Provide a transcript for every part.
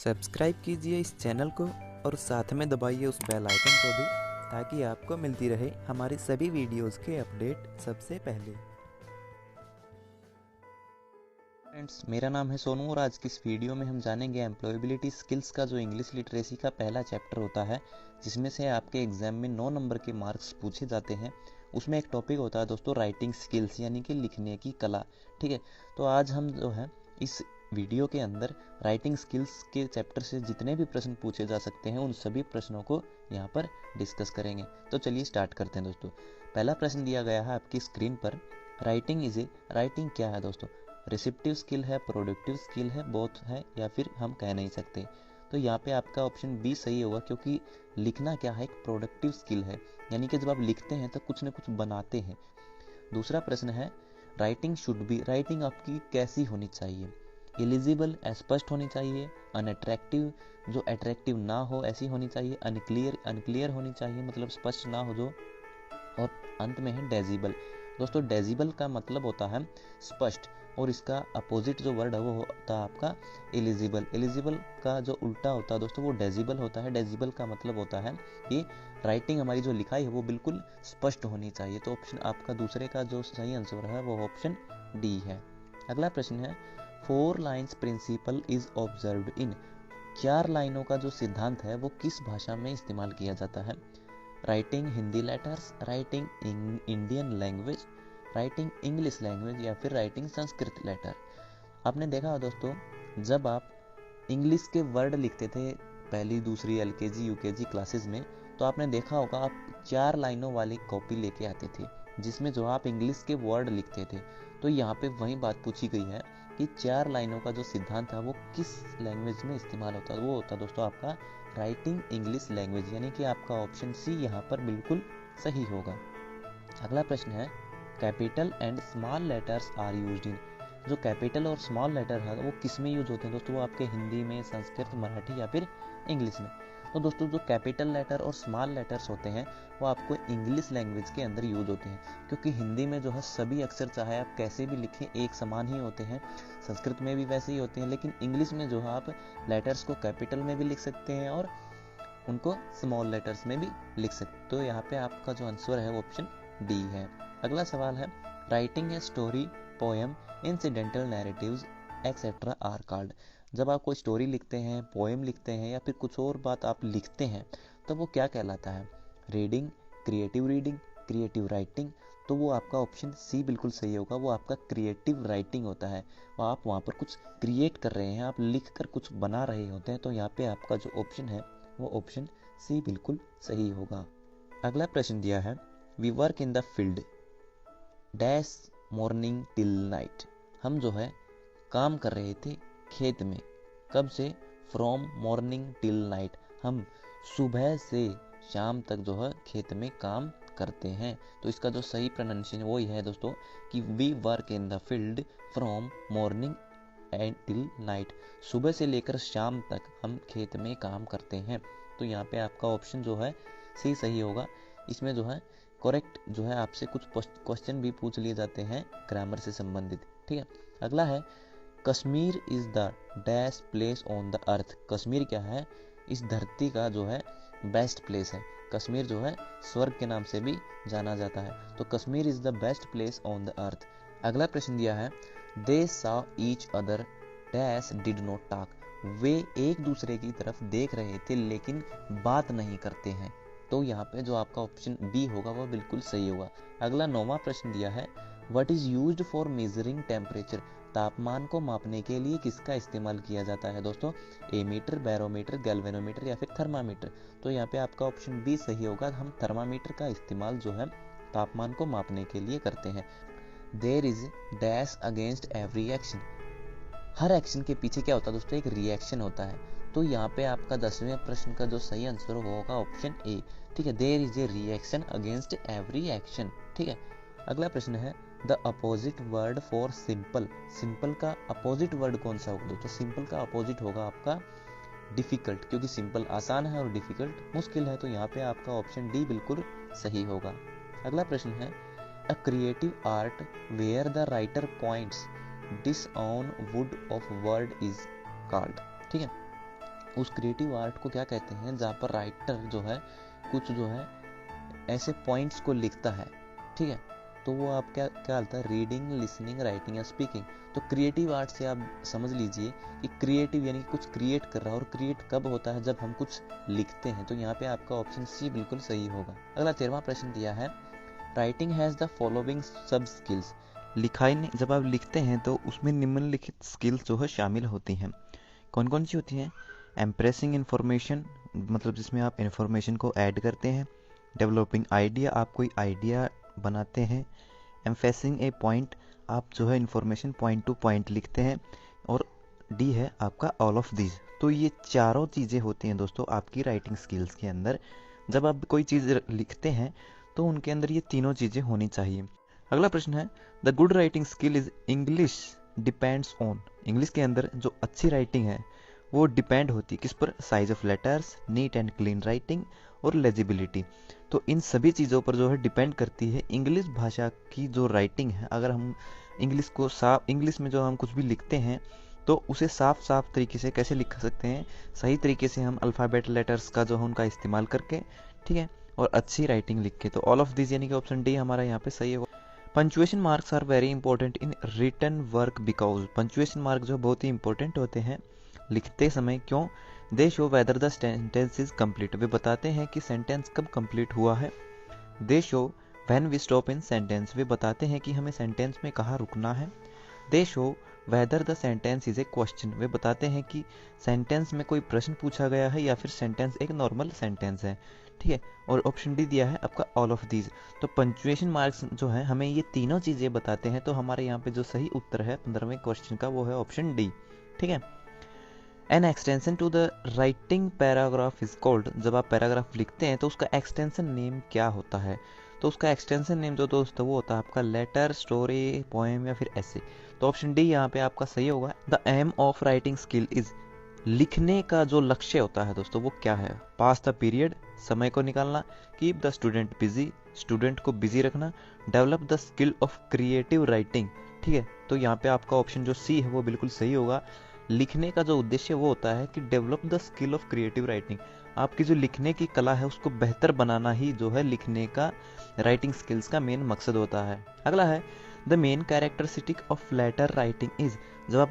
Subscribe कीजिए इस channel को और साथ में दबाइए उस बेल आइकन को भी, ताकि आपको मिलती रहे हमारी सभी वीडियोस के अपडेट सबसे पहले। फ्रेंड्स, मेरा नाम है सोनू और आज की इस वीडियो में हम जानेंगे एम्प्लॉयबिलिटी स्किल्स का जो इंग्लिश लिटरेसी का पहला चैप्टर होता है, जिसमें से आपके एग्जाम में 9 नंबर के मार्क्स पूछे जाते हैं। उसमें एक टॉपिक होता है दोस्तों राइटिंग स्किल्स, यानी कि लिखने की कला। ठीक है, तो आज हम जो है इस वीडियो के अंदर राइटिंग स्किल्स के चैप्टर से जितने भी प्रश्न पूछे जा सकते हैं उन सभी प्रश्नों को यहाँ पर डिस्कस करेंगे। तो चलिए स्टार्ट करते हैं दोस्तों। पहला प्रश्न दिया गया है आपकी स्क्रीन पर, राइटिंग क्या है दोस्तों? रिसिप्टिव स्किल है, प्रोडक्टिव स्किल है, बोथ है, या फिर हम कह नहीं सकते। तो यहाँ पे आपका ऑप्शन बी सही होगा, क्योंकि लिखना क्या है, एक प्रोडक्टिव स्किल है, यानी कि जब आप लिखते हैं तो कुछ न कुछ बनाते हैं। दूसरा प्रश्न है राइटिंग आपकी कैसी होनी चाहिए? एलिजिबल, स्पष्ट होनी चाहिए, अनअट्रैक्टिव, जो अट्रैक्टिव ना हो ऐसी होनी चाहिए, अनक्लियर होनी चाहिए, मतलब स्पष्ट ना हो जो, और अंत में है डेजिबल। दोस्तों डेजिबल का मतलब होता है स्पष्ट, और इसका अपोजिट जो वर्ड है वो होता है आपका एलिजिबल। एलिजिबल का जो उल्टा होता है दोस्तों वो डेजिबल होता है। डेजिबल का मतलब होता है कि राइटिंग हमारी जो लिखाई है वो बिल्कुल स्पष्ट होनी चाहिए। तो ऑप्शन आपका दूसरे का जो सही आंसर है वो ऑप्शन डी है। अगला प्रश्न है 4 lines principle is observed in. 4 लाइनों का जो सिद्धांत है वो किस भाषा में इस्तेमाल किया जाता है? Writing Hindi letters, writing Indian language, writing English language, या फिर राइटिंग संस्कृत लेटर। आपने देखा दोस्तों, जब आप इंग्लिश के वर्ड लिखते थे पहली दूसरी एलकेजी यूकेजी क्लासेस में, तो आपने देखा होगा आप 4 लाइनों वाली कॉपी लेके आते थे जिसमें जो आप इंग्लिश के वर्ड लिखते थे। तो यहाँ पे वही बात पूछी गई है कि 4 लाइनों का जो सिद्धांत है वो किस लैंग्वेज में इस्तेमाल होता है? वो होता है दोस्तों आपका राइटिंग इंग्लिश लैंग्वेज, यानी कि आपका ऑप्शन सी यहाँ पर बिल्कुल सही होगा। अगला प्रश्न है capital and small letters are used in. जो कैपिटल और स्मॉल लेटर है वो किस में यूज होते हैं दोस्तों? वो आपके हिंदी में, संस्कृत, मराठी, या फिर इंग्लिश में। तो दोस्तों जो कैपिटल लेटर और स्मॉल लेटर्स होते हैं वो आपको इंग्लिश लैंग्वेज के अंदर यूज होते हैं, क्योंकि हिंदी में जो है सभी अक्षर चाहे आप कैसे भी लिखें एक समान ही होते हैं, संस्कृत में भी वैसे ही होते हैं, लेकिन इंग्लिश में जो है आप लेटर्स को कैपिटल में भी लिख सकते हैं और उनको स्मॉल लेटर्स में भी लिख सकते। तो यहाँ पे आपका जो आंसर है वो ऑप्शन डी है। अगला सवाल है writing a story, poem, incidental narratives etcetera are called. जब आप कोई स्टोरी लिखते हैं, पोएम लिखते हैं, या फिर कुछ और बात आप लिखते हैं तो वो क्या कहलाता है? Reading, creative writing. तो वो आपका ऑप्शन सी बिल्कुल सही होगा, वो आपका क्रिएटिव राइटिंग होता है। आप वहाँ पर कुछ क्रिएट कर रहे हैं, आप लिख कर कुछ बना रहे होते हैं। तो यहाँ पे आपका जो ऑप्शन है वो ऑप्शन सी बिल्कुल सही होगा। अगला प्रश्न दिया है we work in the field dash morning till night. हम जो है काम कर रहे थे खेत में, कब से? From morning till night. हम सुबह से शाम तक जो है खेत में काम करते हैं। तो इसका जो सही प्रोनाउंसिएशन वही है दोस्तों कि we work in the field from morning and till night. सुबह से लेकर शाम तक हम खेत में काम करते हैं। तो यहाँ पे आपका ऑप्शन जो है सी सही होगा। इसमें जो है करेक्ट जो है आपसे कुछ क्वेश्चन भी पूछ लिए जाते हैं ग्रामर से संबंधित। ठीक है, अगला है Kashmir is the dash place on the अर्थ। कश्मीर क्या है? इस धरती का जो है बेस्ट प्लेस है। कश्मीर जो है स्वर्ग के नाम से भी जाना जाता है। तो Kashmir is the best place on the earth. अगला प्रश्न दिया है they saw each other dash did not talk. वे एक दूसरे की तरफ देख रहे थे लेकिन बात नहीं करते हैं। तो यहाँ पे जो आपका ऑप्शन बी होगा वो बिल्कुल सही होगा। अगला 9वां प्रश्न दिया है what is used for measuring temperature. तापमान को मापने के लिए किसका इस्तेमाल किया जाता है दोस्तों? एमीटर, बैरोमीटर, गैल्वेनोमीटर, या फिर थर्मामीटर। तो यहाँ पे आपका ऑप्शन बी सही होगा। हम थर्मामीटर का इस्तेमाल जो है तापमान को मापने के लिए करते हैं। There is dash against every action. हर एक्शन के पीछे क्या होता है दोस्तों? एक रिएक्शन होता है। तो यहाँ पे आपका 10वें प्रश्न का जो सही आंसर होगा ऑप्शन ए। ठीक है, there is a reaction against every action. ठीक है, अगला प्रश्न है the opposite word for simple. Simple का अपोजिट वर्ड कौन सा होगा दोस्तों? सिंपल का अपोजिट होगा आपका डिफिकल्ट, क्योंकि सिंपल आसान है और डिफिकल्ट मुश्किल है। तो यहाँ पे आपका ऑप्शन डी बिल्कुल सही होगा। अगला प्रश्न है a creative art where the writer points this on wood of word is called. ठीक है, उस क्रिएटिव आर्ट को क्या कहते हैं जहाँ पर राइटर जो है कुछ जो है ऐसे पॉइंट्स को लिखता है, ठीक है, तो वो आप क्या क्या आता है, रीडिंग, लिसनिंग, राइटिंग या स्पीकिंग। तो क्रिएटिव आर्ट से आप समझ लीजिए कि क्रिएटिव यानी कि कुछ क्रिएट कर रहा है, और क्रिएट कब होता है, जब हम कुछ लिखते हैं। तो यहाँ पे आपका ऑप्शन सी बिल्कुल सही होगा। अगला 13वां प्रश्न दिया है, राइटिंग हैज़ द फॉलोइंग सब स्किल्स। लिखाई ने जब आप लिखते हैं तो उसमें निम्नलिखित स्किल्स जो है शामिल होती हैं। कौन कौन सी होती हैं? एम्प्रेसिंग इन्फॉर्मेशन, मतलब जिसमें आप इन्फॉर्मेशन को ऐड करते हैं। डेवलपिंग आइडिया, आप कोई आइडिया बनाते हैं। एम्फेसिंग ए पॉइंट, आप जो है इन्फॉर्मेशन पॉइंट टू पॉइंट लिखते हैं। और डी है आपका ऑल ऑफ दीज। तो ये चारों चीज़ें होती हैं दोस्तों आपकी राइटिंग स्किल्स के अंदर। जब आप कोई चीज़ लिखते हैं तो उनके अंदर ये तीनों चीज़ें होनी चाहिए। अगला प्रश्न है, the good writing skill is English depends on. English के अंदर जो अच्छी राइटिंग है वो डिपेंड होती है किस पर? Size of letters, neat and clean writing और लेजिबिलिटी। तो इन सभी चीज़ों पर जो है डिपेंड करती है इंग्लिश भाषा की जो राइटिंग है। अगर हम इंग्लिश में जो हम कुछ भी लिखते हैं तो उसे साफ साफ तरीके से कैसे लिख सकते हैं? सही तरीके से हम अल्फ़ाबेट लेटर्स का जो है उनका इस्तेमाल करके, ठीक है, और अच्छी राइटिंग लिख के। तो ऑल ऑफ दिस यानी कि ऑप्शन डी हमारा यहाँ पे सही है। Punctuation marks are very important in written work because. Punctuation mark जो बहुत ही इंपॉर्टेंट होते हैं लिखते समय। क्यों? They show whether the sentence is complete. वे बताते हैं कि सेंटेंस कब कंप्लीट हुआ है। They show when we stop in sentence. वे बताते हैं कि हमें सेंटेंस में कहाँ रुकना है। They show whether the sentence is a question. वे बताते हैं कि सेंटेंस में कोई प्रश्न पूछा गया है या फिर सेंटेंस एक नॉर्मल सेंटेंस है, ठीक है। और ऑप्शन डी दिया है आपका ऑल ऑफ दीज। तो पंचुएशन मार्क्स जो है हमें ये तीनों चीज़ें बताते हैं। तो हमारे यहाँ पे जो सही उत्तर है 15वें क्वेश्चन का वो है ऑप्शन डी, ठीक है। An extension to the writing paragraph is called. जब आप पैराग्राफ लिखते हैं तो उसका एक्सटेंशन नेम क्या होता है? तो उसका एक्सटेंशन नेम जो दोस्त वो होता है आपका लेटर, स्टोरी, पोएम या फिर ऐसे। तो ऑप्शन डी यहाँ पे आपका सही होगा। The aim of writing skill is. लिखने का जो लक्ष्य होता है दोस्तों वो क्या है? पास द पीरियड, समय को निकालना। Keep the student busy, student को बिजी रखना। Develop the skill of creative writing, ठीक है। तो यहाँ पे आपका ऑप्शन जो सी है वो बिल्कुल सही होगा। लिखने का जो उद्देश्य वो होता है कि develop the skill of creative writing. आपकी जो लिखने की कला है उसको बेहतर बनाना ही जो है लिखने का, राइटिंग स्किल्स का मेन मकसद होता है। अगला है, the main characteristic of letter writing is. जब आप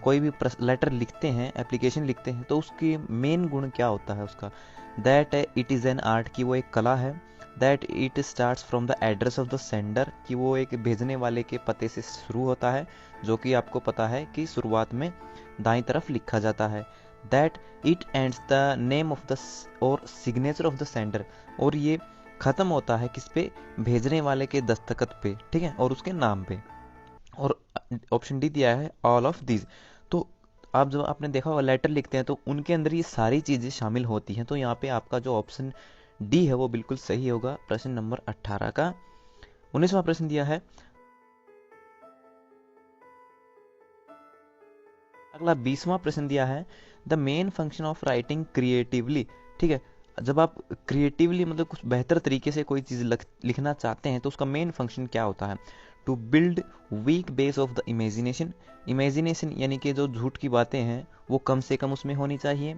कोई भी लेटर लिखते हैं, एप्लीकेशन लिखते हैं, तो उसकी मेन गुण क्या होता है उसका? That it is an art, की वो एक कला है। That it starts from the address of the sender, कि वो एक भेजने वाले के पते से शुरू होता है, जो कि आपको पता है कि शुरुआत में दाईं तरफ लिखा जाता है। That it ends the name of the और सिग्नेचर ऑफ द सेंडर, और ये खत्म होता है किस पे? भेजने वाले के दस्तखत पे, ठीक है, और उसके नाम पे। और ऑप्शन डी दिया है ऑल ऑफ दीज। तो आप जब आपने देखा होगा लेटर लिखते हैं तो उनके अंदर ये सारी चीज़ें शामिल होती हैं। तो यहाँ पे आपका जो ऑप्शन डी है वो बिल्कुल सही होगा प्रश्न नंबर 18 का। 19वां प्रश्न दिया है, अगला 20वां प्रश्न दिया है, the main function of writing creatively, ठीक है। जब आप क्रिएटिवली मतलब कुछ बेहतर तरीके से कोई चीज़ लिखना चाहते हैं तो उसका मेन फंक्शन क्या होता है? To build weak base of the imagination. Imagination यानी कि जो झूठ की बातें हैं वो कम से कम उसमें होनी चाहिए।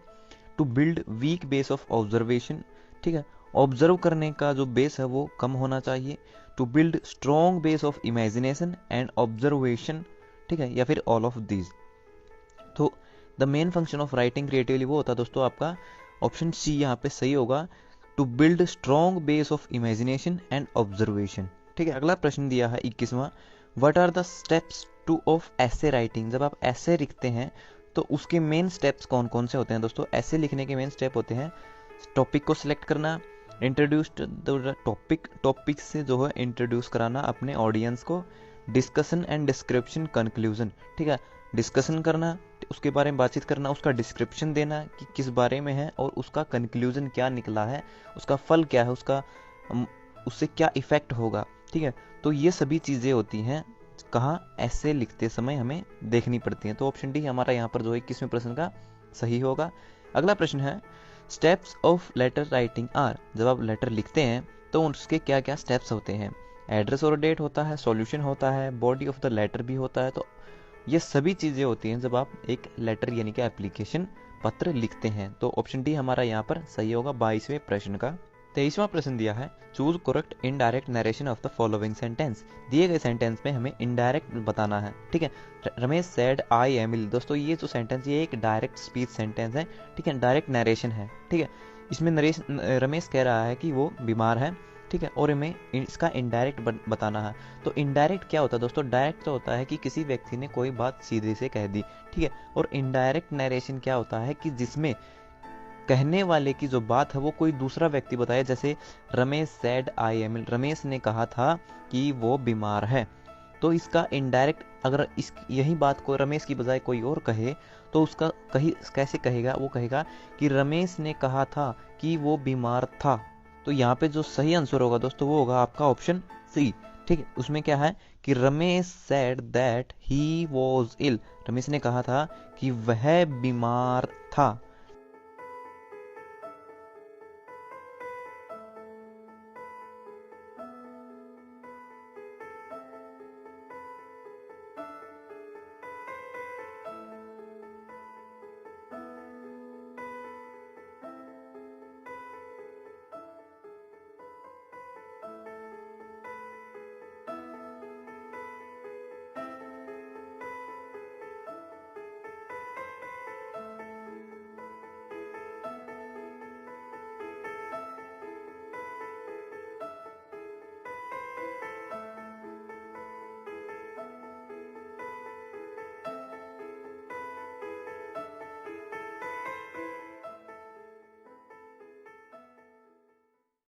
To build weak base of observation, ठीक है, ऑब्जर्व करने का जो बेस है वो कम होना चाहिए। To build strong base of imagination and observation, ठीक है, या फिर ऑल ऑफ दीज। तो the main function of writing creatively वो होता है दोस्तों आपका ऑप्शन सी यहाँ पे सही होगा। To build strong base of imagination and observation, ठीक है। अगला प्रश्न दिया है 21वां, what are the steps to of essay writing. जब आप ऐसे लिखते हैं तो उसके मेन स्टेप्स कौन कौन से होते हैं दोस्तों? ऐसे लिखने के मेन स्टेप होते हैं टॉपिक को सिलेक्ट करना, इंट्रोड्यूस द टॉपिक से जो है इंट्रोड्यूस कराना अपने ऑडियंस को, डिस्कशन एंड डिस्क्रिप्शन, कंक्लूजन, ठीक है, डिस्कशन करना, उसके बारे में बातचीत करना, उसका डिस्क्रिप्शन देना कि किस बारे में है और उसका कंक्लूजन क्या निकला है, उसका फल क्या है, उसका उससे क्या इफेक्ट होगा, ठीक है। तो ये सभी चीज़ें होती हैं कहाँ? ऐसे लिखते समय हमें देखनी पड़ती हैं। तो ऑप्शन डी हमारा यहाँ पर जो है 21वें प्रश्न का सही होगा। अगला प्रश्न है, steps of letter writing are. जब आप लेटर लिखते हैं तो उसके क्या क्या स्टेप्स होते हैं? एड्रेस और डेट होता है, सॉल्यूशन होता है, बॉडी ऑफ द लेटर भी होता है। तो ये सभी चीज़ें होती हैं जब आप एक लेटर यानी कि एप्लीकेशन पत्र लिखते हैं। तो ऑप्शन डी हमारा यहाँ पर सही होगा 22वें प्रश्न का। 23वां प्रश्न दिया है, choose correct indirect narration of the following sentence. दिए गए सेंटेंस में हमें इनडायरेक्ट बताना है, ठीक है। Ramesh said I am ill. दोस्तों ये जो सेंटेंस ये एक डायरेक्ट स्पीच सेंटेंस है, ठीक है, डायरेक्ट नरेशन है, ठीक है। इसमें रमेश कह रहा है कि वो बीमार है, ठीक है, और हमें इसका इनडायरेक्ट बताना है। तो इनडायरेक्ट क्या होता है दोस्तों? डायरेक्ट तो होता है कि किसी व्यक्ति ने कोई बात सीधे से कह दी, ठीक है, और इनडायरेक्ट नरेशन क्या होता है कि जिसमें कहने वाले की जो बात है वो कोई दूसरा व्यक्ति बताए। जैसे Ramesh said I am ill, Ramesh ने कहा था कि वो बीमार है। तो इसका इनडायरेक्ट अगर इस यही बात को रमेश की बजाय कोई और कहे तो उसका कैसे कहेगा? वो कहेगा कि रमेश ने कहा था कि वो बीमार था। तो यहाँ पे जो सही आंसर होगा दोस्तों वो होगा आपका ऑप्शन सी, ठीक है। उसमें क्या है कि Ramesh said that he was ill, Ramesh ने कहा था कि वह बीमार था।